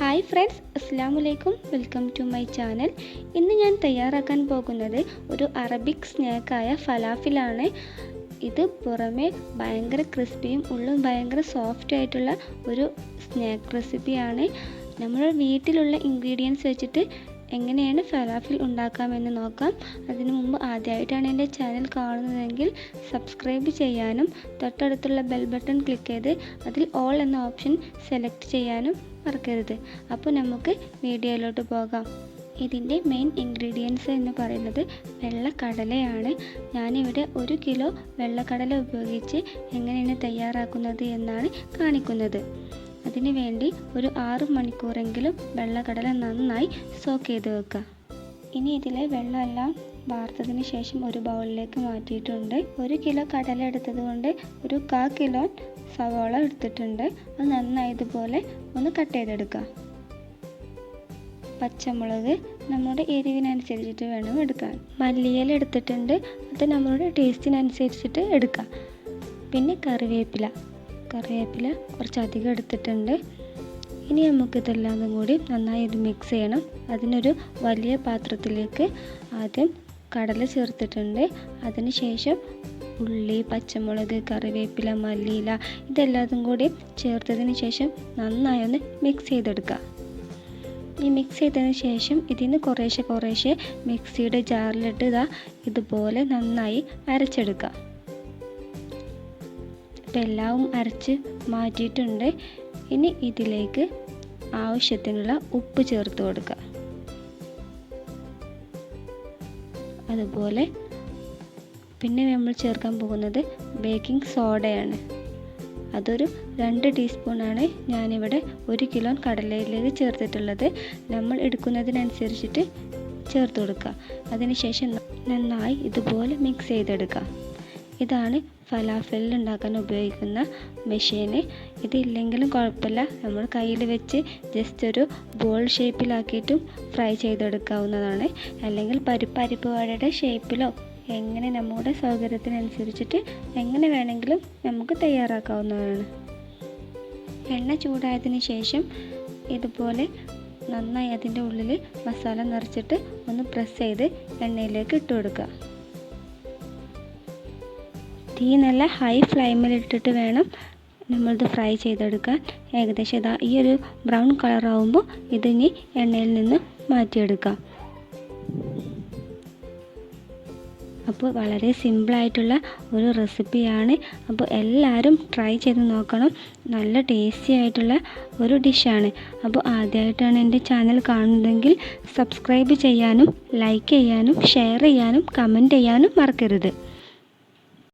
Hi friends, അസ്സലാമു welcome to my channel. ഇന്ന് ഞാൻ തയ്യാറാക്കാൻ പോകുന്നത് ഒരു അറബിക് സ്നാക്കായ ഫലാഫിലാണ്. ഇത് പുറമെ ഭയങ്കര ക്രിസ്പിയും ഉള്ളും ഭയങ്കര സോഫ്റ്റ് ആയിട്ടുള്ള ഒരു സ്നാക്ക് റെസിപ്പിയാണ്. നമ്മുടെ വീട്ടിലുള്ള ഇൻഗ്രീഡിയൻസ് വെച്ചിട്ട് എങ്ങനെയാണ് ഫലാഫിൽ ഉണ്ടാക്കാമെന്ന് നോക്കാം. അതിനു മുമ്പ് ആദ്യമായിട്ടാണ് എൻ്റെ ചാനൽ കാണുന്നതെങ്കിൽ സബ്സ്ക്രൈബ് ചെയ്യാനും തൊട്ടടുത്തുള്ള ബെൽ ബട്ടൺ ക്ലിക്ക് ചെയ്ത് അതിൽ ഓൾ എന്ന ഓപ്ഷൻ സെലക്ട് ചെയ്യാനും മറക്കരുത്. അപ്പോൾ നമുക്ക് വീഡിയോയിലോട്ട് പോകാം. ഇതിൻ്റെ മെയിൻ ഇൻഗ്രീഡിയൻസ് എന്ന് പറയുന്നത് വെള്ളക്കടലയാണ്. ഞാനിവിടെ 1 കിലോ വെള്ളക്കടല ഉപയോഗിച്ച് എങ്ങനെയാണ് തയ്യാറാക്കുന്നത് എന്നാണ് കാണിക്കുന്നത്. അതിനു വേണ്ടി ഒരു 6 മണിക്കൂറെങ്കിലും വെള്ളക്കടല നന്നായി സോക്ക് ചെയ്ത് വെക്കുക. ഇനി ഇതിലെ വെള്ളമെല്ലാം വാർത്തതിന് ശേഷം ഒരു ബൗളിലേക്ക് മാറ്റിയിട്ടുണ്ട്. 1 കിലോ കടല എടുത്തത് കൊണ്ട് ഒരു 1/4 കിലോ സവാള എടുത്തിട്ടുണ്ട്. അത് നന്നായി ഇതുപോലെ ഒന്ന് കട്ട് ചെയ്തെടുക്കുക. പച്ചമുളക് നമ്മുടെ എരിവിനനുസരിച്ചിട്ട് വേണം എടുക്കാൻ. മല്ലിയില എടുത്തിട്ടുണ്ട്, അത് നമ്മളുടെ ടേസ്റ്റിനനുസരിച്ചിട്ട് എടുക്കുക. പിന്നെ കറിവേപ്പില കുറച്ചധികം എടുത്തിട്ടുണ്ട്. ഇനി നമുക്കിതെല്ലാം കൂടി നന്നായി ഇത് മിക്സ് ചെയ്യണം. അതിനൊരു വലിയ പാത്രത്തിലേക്ക് ആദ്യം കടല ചേർത്തിട്ടുണ്ട്. അതിനുശേഷം ഉള്ളി, പച്ചമുളക്, കറിവേപ്പില, മല്ലിയില ഇതെല്ലാതും കൂടി ചേർത്തതിന് ശേഷം നന്നായി ഒന്ന് മിക്സ് ചെയ്തെടുക്കുക. ഈ മിക്സ് ചെയ്തതിന് ശേഷം ഇതിന് കുറേശ്ശെ മിക്സിയുടെ ജാറിലിട്ട് ഇതുപോലെ നന്നായി അരച്ചെടുക്കുക. ഇപ്പം എല്ലാം അരച്ച് മാറ്റിയിട്ടുണ്ട്. ഇനി ഇതിലേക്ക് ആവശ്യത്തിനുള്ള ഉപ്പ് ചേർത്ത് കൊടുക്കുക. അതുപോലെ പിന്നെ നമ്മൾ ചേർക്കാൻ പോകുന്നത് ബേക്കിംഗ് സോഡയാണ്. അതൊരു 2 ടീസ്പൂണാണ് ഞാനിവിടെ 1 കിലോ കടലയിലേക്ക് ചേർത്തിട്ടുള്ളത്. നമ്മൾ എടുക്കുന്നതിനനുസരിച്ചിട്ട് ചേർത്ത് കൊടുക്കുക. അതിനുശേഷം നന്നായി ഇതുപോലെ മിക്സ് ചെയ്തെടുക്കുക. ഇതാണ് ഫലാഫലിൽ ഉണ്ടാക്കാൻ ഉപയോഗിക്കുന്ന മെഷീന്. ഇതില്ലെങ്കിലും കുഴപ്പമില്ല, നമ്മൾ കയ്യിൽ വെച്ച് ജസ്റ്റ് ഒരു ബോൾ ഷേപ്പിലാക്കിയിട്ടും ഫ്രൈ ചെയ്തെടുക്കാവുന്നതാണ്. അല്ലെങ്കിൽ പരിപ്പ് വടയുടെ ഷേപ്പിലോ എങ്ങനെ നമ്മുടെ സൗകര്യത്തിനനുസരിച്ചിട്ട് എങ്ങനെ വേണമെങ്കിലും നമുക്ക് തയ്യാറാക്കാവുന്നതാണ്. എണ്ണ ചൂടായതിന് ശേഷം ഇതുപോലെ നന്നായി അതിൻ്റെ ഉള്ളിൽ മസാല നിറച്ചിട്ട് ഒന്ന് പ്രസ് ചെയ്ത് എണ്ണയിലേക്ക് ഇട്ട് കൊടുക്കുക. തീ നല്ല ഹൈ ഫ്ലെയിമിലിട്ടിട്ട് വേണം നമ്മളിത് ഫ്രൈ ചെയ്തെടുക്കാൻ. ഏകദേശം ഈ ഒരു ബ്രൗൺ കളറാവുമ്പോൾ ഇതിനി എണ്ണയിൽ നിന്ന് മാറ്റിയെടുക്കാം. അപ്പോൾ വളരെ സിമ്പിളായിട്ടുള്ള ഒരു റെസിപ്പിയാണ്. അപ്പോൾ എല്ലാവരും ട്രൈ ചെയ്ത് നോക്കണം. നല്ല ടേസ്റ്റി ആയിട്ടുള്ള ഒരു ഡിഷാണ്. അപ്പോൾ ആദ്യമായിട്ടാണ് എൻ്റെ ചാനൽ കാണുന്നതെങ്കിൽ സബ്സ്ക്രൈബ് ചെയ്യാനും ലൈക്ക് ചെയ്യാനും ഷെയർ ചെയ്യാനും കമൻറ്റ് ചെയ്യാനും മറക്കരുത്.